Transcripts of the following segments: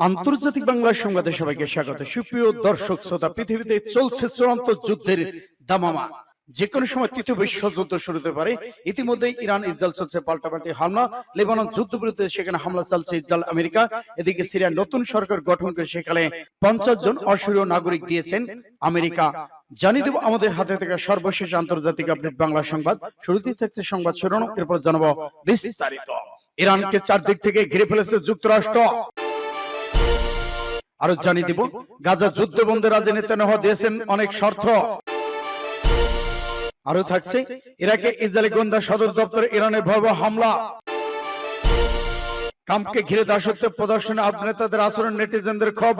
আন্তর্জাতিক বাংলা সংবাদে সবাইকে স্বাগত। সুপ্রিয় দর্শক শ্রোতা, পৃথিবীতে চলছে চূড়ান্ত যুদ্ধের দামামা। যে কোনো সময় তৃতীয় বিশ্বযুদ্ধ শুরু হতে পারে। ইতিমধ্যে ইরান ইসরায়েল চলছে পাল্টাপাল্টি হামলা, লেবানন যুদ্ধবিরতি, সেখানে হামলা চালছে ইসরায়েল আমেরিকা। এদিকে সিরিয়ার নতুন সরকার গঠন করে সেখানে 50 জন অসুরীয় নাগরিক দিয়েছেন আমেরিকা। জানিয়ে দেব আমাদের হাতে থেকে সর্বশেষ আন্তর্জাতিক আপডেট বাংলা সংবাদ। শুরুতেই থাকছে সংবাদ শিরোনাম, এরপর জানাবো বিস্তারিত। ইরানকে চারদিক থেকে ঘিরে ফেলেছে যুক্তরাষ্ট্র। আরো জানিয়ে দিব গাজা যুদ্ধ বন্ধে রাজি নেতানিয়াহু দিয়েছেন অনেক শর্ত। আরো থাকছে ইরাকে ইসরায়েলি গোয়েন্দা সদর দপ্তরে ইরানের ভয়াবহ হামলা। ট্রাম্পকে ঘিরে দাসত্ব প্রদর্শনে আরব নেতাদের আচরণ, নেটিজেনদের ক্ষোভ।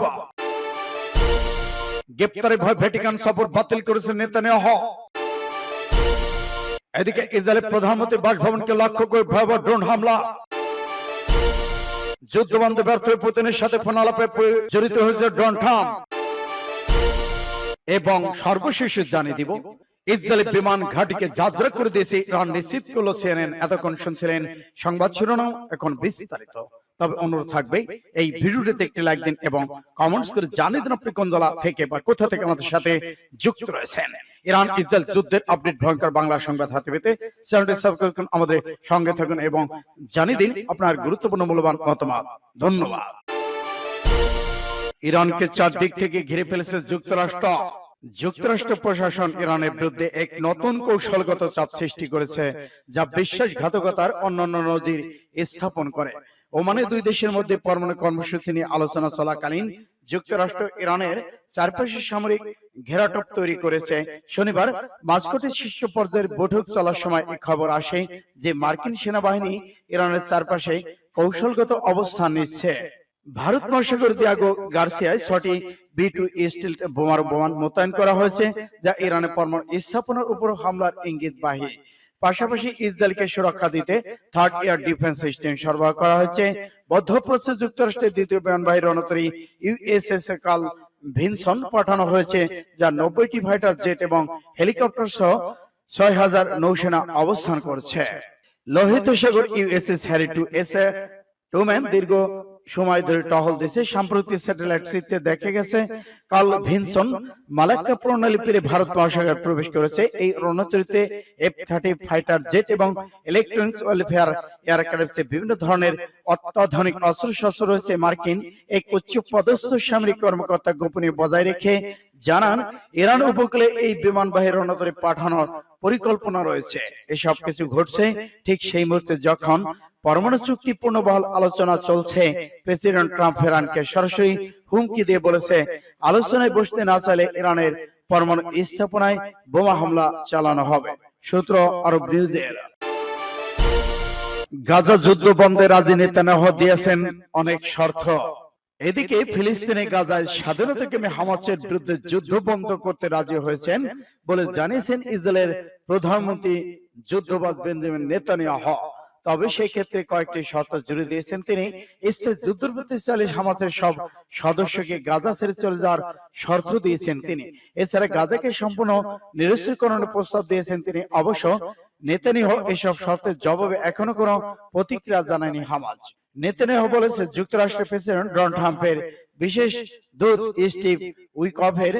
গ্রেপ্তারের ভয় ভ্যাটিকান সফর বাতিল করেছে নেতানিয়াহু। এদিকে ইসরায়েলের প্রধানমন্ত্রী বাসভবনকে লক্ষ্য করে ভয়াবহ ড্রোন হামলা। যুদ্ধবন্ধে ব্যর্থ হয়ে পুতিনের সাথে ফোন আলাপে জড়িত হয়েছে ডোনাল্ড ট্রাম্প। এবং সর্বশেষে জানিয়ে দিব ইসরায়েলি বিমান ঘাঁটিকে যাত্রা করে দিয়েছে ইরান, নিশ্চিত করল সিএনএন। এতক্ষণ শুনছিলেন সংবাদ শিরোনাম, এখন বিস্তারিত। তবে অনুরোধ থাকবে এই ভিডিওটিতে একটি লাইক দিন এবং কমেন্টস করে জানিয়ে দিন আপনি কোন জেলা থেকে বা কোথা থেকে আমাদের সাথে যুক্ত রয়েছেন। ইরান ইসরায়েল যুদ্ধের আপডেট ভয়ঙ্কর বাংলা সংবাদ হাতে পেতে চ্যানেলটি সাবস্ক্রাইব করুন, আমাদের সঙ্গে থাকুন এবং জানিয়ে দিন আপনার গুরুত্বপূর্ণ মূল্যবান মতামত। ধন্যবাদ। ইরানকে চারদিক থেকে ঘিরে ফেলেছে যুক্তরাষ্ট্র। যুক্তরাষ্ট্র প্রশাসন ইরানের বিরুদ্ধে এক নতুন কৌশলগত চাপ সৃষ্টি করেছে, যা বিশ্বাসঘাতকতার অন্যান্য নজির স্থাপন করে। ওমানে দুই দেশের মধ্যে পরমাণু কর্মসূচি নিয়ে আলোচনা চলাকালীন যুক্তরাষ্ট্র ইরানের চারপাশে সামরিক ঘেরাটোপ তৈরি করেছে। শনিবার মাস্কোতে শীর্ষ পর্যায়ের বৈঠক চলার সময় এই খবর আসে যে মার্কিন সেনাবাহিনী ইরানের চারপাশে কৌশলগত অবস্থান নিচ্ছে। ভারত মহাসাগর দিয়াগো গার্সিয়ায় 6টি B2 স্টিল বোমার মোতায়েন করা হয়েছে, যা ইরানের পরমাণু স্থাপনার উপর হামলার ইঙ্গিতবাহী। পাশাপাশি ইসরায়েলকে সুরক্ষা দিতে থার্ড এয়ার ডিফেন্স সিস্টেম সরবরাহ করা হয়েছে। মধ্যপ্রাচ্যে যুক্তরাষ্ট্রের দ্বিতীয় বিমানবাহী রণতরী USS কার্ল ভিনসন পাঠানো হয়েছে, যা 90টি ফাইটার জেট এবং হেলিকপ্টার সহ 6000 নৌসেনা অবস্থান করছে। লোহিত সাগর USS হ্যারি ট্রুম্যান দীর্ঘ সময় ধরে টহল দিচ্ছে। সাম্প্রতিক স্যাটেলাইট চিত্রে দেখা গেছে কার্ল ভিনসন মালাক্কা প্রণালী পেরে ভারত মহাসাগর প্রবেশ করেছে। এই রণতরীতে F-30 ফাইটার জেট এবং ইলেকট্রনিক্স ওয়েলফেয়ার এয়ারক্রাফটে বিভিন্ন ধরনের অত্যাধুনিক অস্ত্রশস্ত্র রয়েছে। মার্কিন এক উচ্চ পদস্থ সামরিক কর্মকর্তা গোপনীয় বজায় রেখে জানান, ইরান উপকূলে এই বিমানবাহী রণতরী পাঠানোর পরিকল্পনা রয়েছে। এসব কিছু ঘটছে ঠিক সেই মুহূর্তে যখন পরমাণু চুক্তি পুনর্বহাল আলোচনা চলছে। প্রেসিডেন্ট ট্রাম্প ইরানকে সরাসরি হুমকি দিয়ে বলেছে, আলোচনায় বসতে না চাইলে ইরানের পরমাণু স্থাপনায় বোমা হামলা চালানো হবে। সূত্র আরব নিউজের। গাজা যুদ্ধ বন্ধে রাজি নেতানিয়াহু দিয়েছেন অনেক শর্ত। এদিকে ফিলিস্তিনে গাজায় স্বাধীনতাকামী হামাসের বিরুদ্ধে যুদ্ধ বন্ধ করতে রাজি হয়েছেন বলে জানিয়েছেন ইসরায়েলের প্রধানমন্ত্রী যুদ্ধবাজ বেঞ্জামিন নেতানিয়াহু। তবে সেই ক্ষেত্রে কয়েকটি শর্ত জুড়ে দিয়েছেন তিনি। স্থায়ী যুদ্ধবিরতি চালিয়ে হামাসের সব সদস্যকে গাজা ছেড়ে চলে যাওয়ার শর্ত দিয়েছেন তিনি। এছাড়া গাজাকে সম্পূর্ণ নিরস্ত্রীকরণের প্রস্তাব দিয়েছেন তিনি। অবশ্য নেতানিয়াহু এসব শর্তের জবাবে এখনো কোনো প্রতিক্রিয়া জানায়নি হামাস। নেতানিয়াহু বলেছে, যুক্তরাষ্ট্রের প্রেসিডেন্ট ডোনাল্ড ট্রাম্পের বিশেষ দূত স্টিভ উইকফের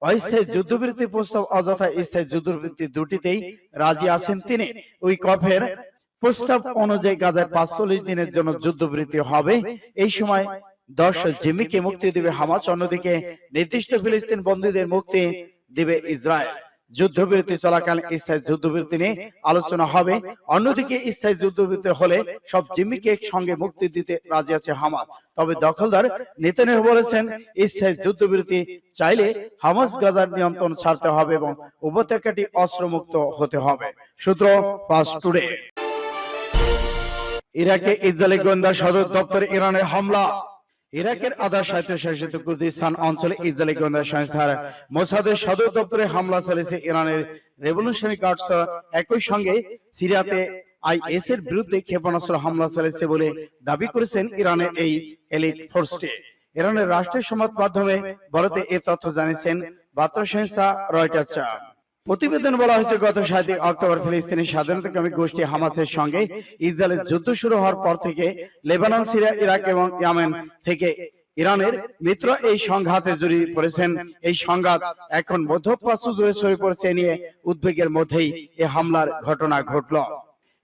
অস্থায়ী যুদ্ধবিরতি প্রস্তাব অযথা স্থায়ী যুদ্ধবিরতি দুটিতেই রাজি আছেন তিনি। উইকফের প্রস্তাব অনুযায়ী গাজায় 45 দিনের জন্য যুদ্ধবিরতি হবে। এই সময় 10 জিম্মিকে মুক্তি দেবে হামাস, অন্যদিকে নির্দিষ্ট ফিলিস্তিন বন্দীদের মুক্তি দেবে ইসরায়েল। যুদ্ধবিরতি চলাকালীন স্থায়ী যুদ্ধবিরতি নিয়ে আলোচনা হবে। অন্যদিকে স্থায়ী যুদ্ধবিরতি হলে সব জিম্মিকে একসঙ্গে মুক্তি দিতে রাজি আছে হামাস। তবে দখলদার নেতানিয়াহু বলেছেন, স্থায়ী যুদ্ধবিরতি চাইলে হামাস গাজার নিয়ন্ত্রণ ছাড়তে হবে এবং উপত্যকাটি অস্ত্রমুক্ত হতে হবে। সূত্র ফাস্ট টুডে। ইরাকে ইসরায়েলি গোয়েন্দা সদর দপ্তরে ইরানের হামলা। ইরাকের আধা স্বায়ত্তশাসিত কুর্দিস্তান অঞ্চলে ইসরায়েলি গোয়েন্দা সংস্থার মোসাদের সদর দপ্তরে হামলা চালিয়েছে ইরানের রেভলিউশনারি গার্ডস। একই সঙ্গে সিরিয়াতে IS এর বিরুদ্ধে ক্ষেপণাস্ত্র হামলা চালিয়েছে বলে দাবি করেছেন ইরানের এই এলিট ফোর্সটি। ইরানের রাষ্ট্রীয় সংবাদ মাধ্যমে ভারতে এই তথ্য জানিয়েছেন বার্তা সংস্থা রয়টার্স। প্রতিবেদন বলা হয়েছে, গত 7 অক্টোবর ফিলিস্তিনি স্বাধীনতাকামী গোষ্ঠী হামাসের সঙ্গে ইসরায়েলের যুদ্ধ শুরু হওয়ার পর থেকে লেবানন, সিরিয়া, ইরাক এবং ইয়েমেন থেকে ইরানের মিত্র এই সংঘাতে জড়িয়ে পড়েছেন। এই সংঘাত এখন মধ্যপ্রাচ্য জুড়ে ছড়িয়ে পড়েছে নিয়ে উদ্বেগের মধ্যেই এই হামলার ঘটনা ঘটল।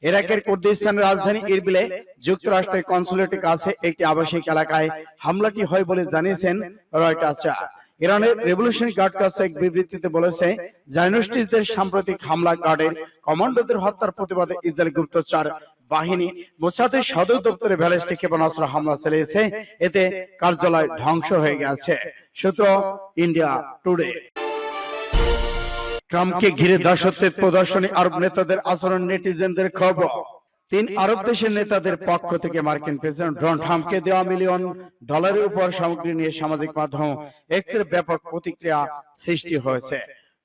ইরাকের কুর্দিস্তানের রাজধানী ইরবিলে যুক্তরাষ্ট্রের কনসুলেটের কাছে একটি আবাসিক এলাকায় হামলাটি হয় বলে জানিয়েছেন রয়টার্স। ইরানের রেভলিউশনারি গার্ড কাছে এক বিবৃতিতে বলেছে, জায়নিস্টদের সাম্প্রতিক হামলা গার্ডের কমান্ডোদের হত্যার প্রতিবাদে ইসরায়েলি গুপ্তচর বাহিনী মোসাদের সদর দপ্তরে ব্যালিস্টিক ক্ষেপণাস্ত্র হামলা চালিয়েছে। এতে কার্যালয় ধ্বংস হয়ে গেছে। সূত্র ইন্ডিয়া টুডে। ট্রাম্পকে ঘিরে দাসত্বের প্রদর্শনী, আরব নেতাদের আচরণ, নেটিজেনদের খবর। 3 আরব দেশের নেতাদের পক্ষ থেকে মার্কিন প্রেসিডেন্ট ডোনাল্ড ট্রাম্পকে দেওয়া $1 মিলিয়ন উপহার সামগ্রী নিয়ে সামাজিক মাধ্যম এক্সের ব্যাপক প্রতিক্রিয়া সৃষ্টি হয়েছে।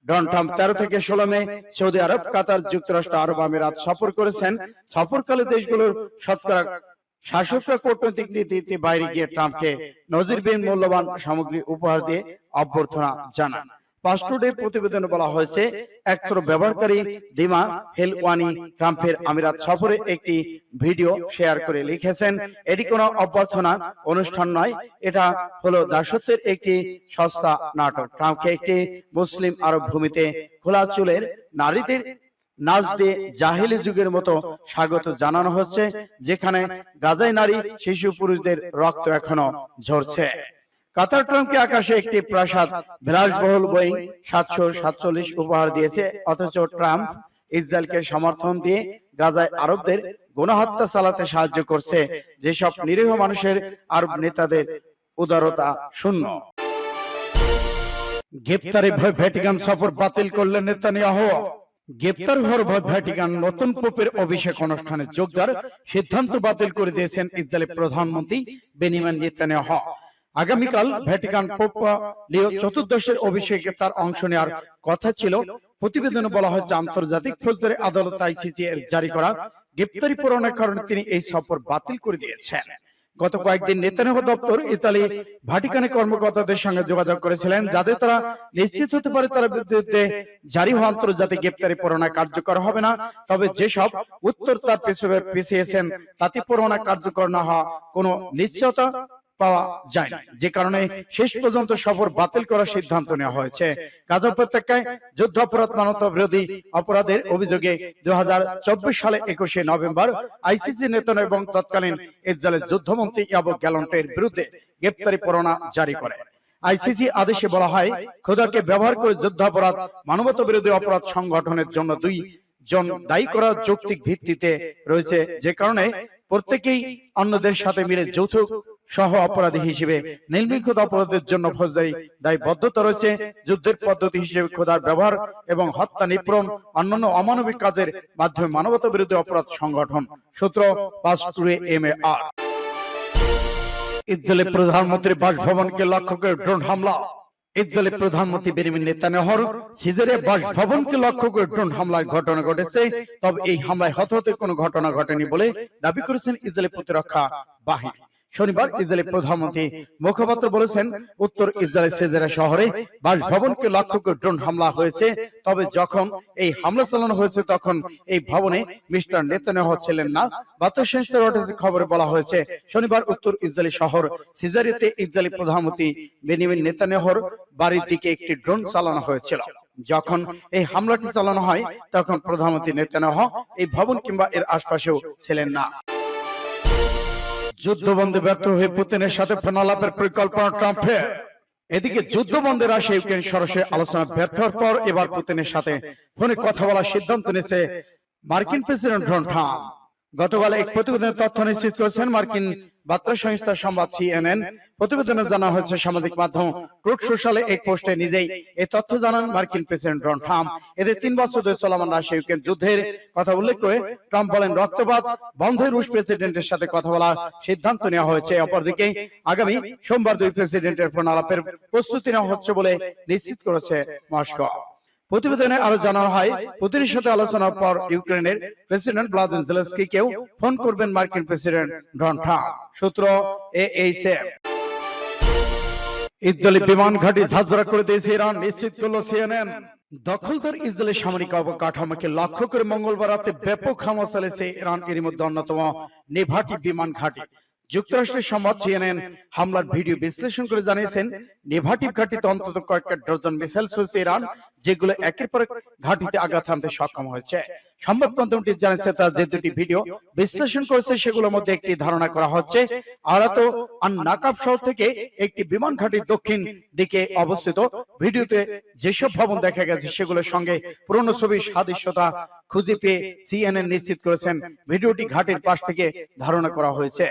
ডোনাল্ড ট্রাম্প 13 থেকে 16 মে সৌদি আরব, কাতার, যুক্তরাষ্ট্র আরব আমিরাত সফর করেছেন। সফরকালে দেশগুলোর শতকরা শাসকরা কূটনৈতিক নীতিতে বাইরে গিয়ে ট্রাম্পকে নজিরবিহীন মূল্যবান সামগ্রী উপহার দিয়ে অভ্যর্থনা জানান। পাসটুডে প্রতিবেদনে বলা হয়েছে, একজন ব্যবহারকারী দিমা হেলওয়ানি ট্রাম্পের আমিরাত সফরে একটি ভিডিও শেয়ার করে লিখেছেন, এটি কোনো অভ্যর্থনা অনুষ্ঠান নয়, এটা হলো দাসত্বের একটি সস্তা নাটক। ট্রাম্পকে একটি মুসলিম আরব ভূমিতে খোলা চুলের নারীদের নাচ দিয়ে জাহেলি যুগের মতো স্বাগত জানানো হচ্ছে, যেখানে গাজায় নারী, শিশু, পুরুষদের রক্ত এখনো ঝরছে। কাতার ট্রাম্পকে আকাশে একটি প্রাসাদ, বিলাসবহুল বোয়িং 747 উপহার দিয়েছে, অথচ ট্রাম্প ইসরায়েলকে সমর্থন দিয়ে গাজায় আরবদের গণহত্যা চালাতে সাহায্য করছে। যেসব নিরীহ মানুষের আরব নেতাদের উদারতা শূন্য। গ্রেপ্তারে ভয় ভ্যাটিকান সফর বাতিল করলেন নেতানিয়াহু। গ্রেপ্তার হওয়ার ভয় ভ্যাটিকান নতুন পোপের অভিষেক অনুষ্ঠানে যোগ দেওয়ার সিদ্ধান্ত বাতিল করে দিয়েছেন ইসরায়েলের প্রধানমন্ত্রী বেনিয়ামিন নেতানিয়াহু। আগামীকাল ভ্যাটিকান পোপ লিও চতুর্দশের অভিষেকে তার অংশ নেওয়ার কথা ছিল। প্রতিবেদনে বলা হয়েছে, আন্তর্জাতিক ফৌজদারি আদালত আইসিসি এর জারি করা গ্রেপ্তারি পরোয়ানার কারণে তিনি এই সফর বাতিল করে দিয়েছেন। গত কয়েকদিন নেতানিয়াহু দপ্তর ইতালি ভ্যাটিকানের কর্মকর্তাদের সঙ্গে যোগাযোগ করেছিলেন, যাতে তারা নিশ্চিত হতে পারে তার বিরুদ্ধে জারি হওয়া আন্তর্জাতিক গ্রেপ্তারি পরোয়ানা কার্যকর হবে না। তবে যেসব উত্তর তার পিছিয়েছেন তাতে পরোয়ানা কার্যকর না হওয়া কোনো নিশ্চয়তা পাওয়া যায় না, যে কারণে শেষ পর্যন্ত সফর বাতিল করার সিদ্ধান্ত নেওয়া হয়েছে। গাজা উপত্যকায় যুদ্ধ অপরাধ, মানবতা বিরোধী অপরাধের অভিযোগে 2024 সালে 21 নভেম্বর আইসিসি নেতানিয়াহু এবং তৎকালীন ইসরায়েলের যুদ্ধমন্ত্রী ইয়াভ গ্যালান্টের বিরুদ্ধে গ্রেপ্তারি পরোয়ানা জারি করে। আইসিসি আদেশে বলা হয়, খোদাকে ব্যবহার করে যুদ্ধাপরাধ, মানবতা বিরোধী অপরাধ সংগঠনের জন্য 2 জন দায়ী করার যৌক্তিক ভিত্তিতে রয়েছে, যে কারণে প্রত্যেকেই অন্যদের সাথে মিলে যৌথ সহ অপরাধী হিসেবে নির্মিত অপরাধের জন্য ফৌজদারি দায়বদ্ধতা রয়েছে। যুদ্ধের পদ্ধতি হিসেবে খোদার ব্যবহার এবং হত্যা, নিপীড়ন, অন্যান্য অমানবিক কাজের মাধ্যমে মানবতা বিরোধী অপরাধ সংগঠন। সূত্র PASTUDE-MAR। ইসরায়েলের প্রধানমন্ত্রীর বাসভবনকে লক্ষ্য করে ড্রোন হামলা। ইসরায়েলের প্রধানমন্ত্রী বেনিয়ামিন নেতানিয়াহুর সিজারের বাসভবনকে লক্ষ্য করে ড্রোন হামলার ঘটনা ঘটেছে। তবে এই হামলায় হতাহতের কোনো ঘটনা ঘটেনি বলে দাবি করেছেন ইসরায়েলের প্রতিরক্ষা বাহিনী। শনিবার ইসরায়েলের প্রধানমন্ত্রী মুখপাত্র বলেছেন, উত্তর ইসরায়েলের সিজারা শহরে বাসভবনকে লক্ষ্য করে ড্রোন হামলা হয়েছে। তবে যখন এই হামলা চালানো হয়েছে তখন এই ভবনে মিস্টার নেতানিয়াহু ছিলেন না। বার্তা সংস্থা রয়টার্সের খবরে বলা হয়েছে, শনিবার উত্তর ইসরায়েলি শহর সিজারিতে ইসরায়েলি প্রধানমন্ত্রী বেনিয়ামিন নেতানিয়াহুর বাড়ির দিকে একটি ড্রোন চালানো হয়েছিল। যখন এই হামলাটি চালানো হয় তখন প্রধানমন্ত্রী নেতানিয়াহু এই ভবন কিংবা এর আশপাশেও ছিলেন না। যুদ্ধবন্ধে ব্যর্থ হয়ে পুতিনের সাথে ফোন আলাপের পরিকল্পনা ট্রাম্পের। এদিকে যুদ্ধবন্ধের আশে ইউক্রেন সরাসরি আলোচনা ব্যর্থ হওয়ার পর এবার পুতিনের সাথে ফোনে কথা বলার সিদ্ধান্ত নিয়েছে মার্কিন প্রেসিডেন্ট ডোনাল্ড ট্রাম্প। গতকাল এক প্রতিবেদনের তথ্য নিশ্চিত করেছেন মার্কিন বার্তা সংস্থা সংবাদ CNN। প্রতিবেদনে জানা হয়েছে, সামাজিক মাধ্যম ট্রুথ সোশ্যালে এক পোস্টে নিজেই এই তথ্য জানান মার্কিন প্রেসিডেন্ট ডোনাল্ড ট্রাম্প। এদের 3 বছর ধরে চলমান রাশিয়া ইউক্রেন যুদ্ধের কথা উল্লেখ করে ট্রাম্প বলেন, রক্তপাত বন্ধে রুশ প্রেসিডেন্টের সাথে কথা বলার সিদ্ধান্ত নেওয়া হয়েছে। অপরদিকে আগামী সোমবার 2 প্রেসিডেন্টের ফোন আলাপের প্রস্তুতি নেওয়া হচ্ছে বলে নিশ্চিত করেছে মস্কো। প্রতিবেদনে আরো জানানো হয়, পুতিনের সাথে আলোচনার পর ইউক্রেনের প্রেসিডেন্ট ভ্লাদিমির জেলেনস্কিকেও ফোন করবেন মার্কিন প্রেসিডেন্ট ডোনাল্ড ট্রাম্প। সূত্র AHF। ইসরায়েলি বিমান ঘাঁটি ঝাঁঝরা করে দিয়েছে ইরান, নিশ্চিত করল CNN। দখলদার ইসরায়েলের সামরিক অবকাঠামোকে লক্ষ্য করে মঙ্গলবার রাতে ব্যাপক হামলা চালিয়েছে ইরান। এর মধ্যে অন্যতম নেভাটি বিমান ঘাঁটি যুক্তরাষ্ট্রের সংবাদ সিএনএন হামলার ভিডিও বিশ্লেষণ করে জানিয়েছেন, নেভাটিভ ঘাঁটিতে অন্তত কয়েকটা ডজন মিসাইল ছুড়েছে ইরান, যেগুলো একের পর এক ঘাঁটিতে আঘাত হানতে সক্ষম হয়েছে। সংবাদ মাধ্যমটি জানিয়েছে, তার যে দুটি ভিডিও বিশ্লেষণ করেছে সেগুলোর মধ্যে একটি ধারণা করা হচ্ছে আরাতো আর নাকাব শহর থেকে একটি বিমান ঘাঁটির দক্ষিণ দিকে অবস্থিত। ভিডিওতে যেসব ভবন দেখা গেছে সেগুলোর সঙ্গে পুরনো ছবির সাদৃশ্যতা খুঁজে পেয়ে সিএনএন নিশ্চিত করেছেন ভিডিওটি ঘাটির পাশ থেকে ধারণা করা হয়েছে।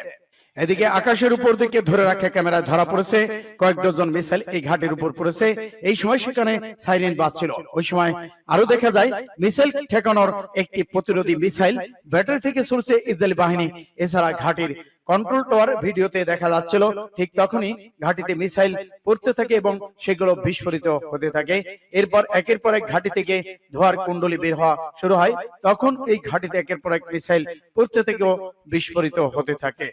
এদিকে আকাশের উপর দিকে ধরে রাখা ক্যামেরায় ধরা পড়েছে কয়েক ডজন মিসাইল এই ঘাটের উপর পড়েছে। এই সময় সেখানে সাইরেন বাজছিল। ওই সময় আরো দেখা যায় মিসাইল ঠেকানোর একটি প্রতিরোধী মিসাইল ব্যাটারি থেকে ছুড়ছে ইসরায়েলি বাহিনী। এছাড়া ঘাটির কন্ট্রোল টাওয়ার ভিডিওতে দেখা যাচ্ছিল ঠিক তখনই ঘাটিতে মিসাইল পড়তে থাকে এবং সেগুলো বিস্ফোরিত হতে থাকে। এরপর একের পর এক ঘাটি থেকে ধোঁয়ার কুণ্ডলী বের হওয়া শুরু হয়। তখন এই ঘাটিতে একের পর এক মিসাইল পড়তে থেকেও বিস্ফোরিত হতে থাকে।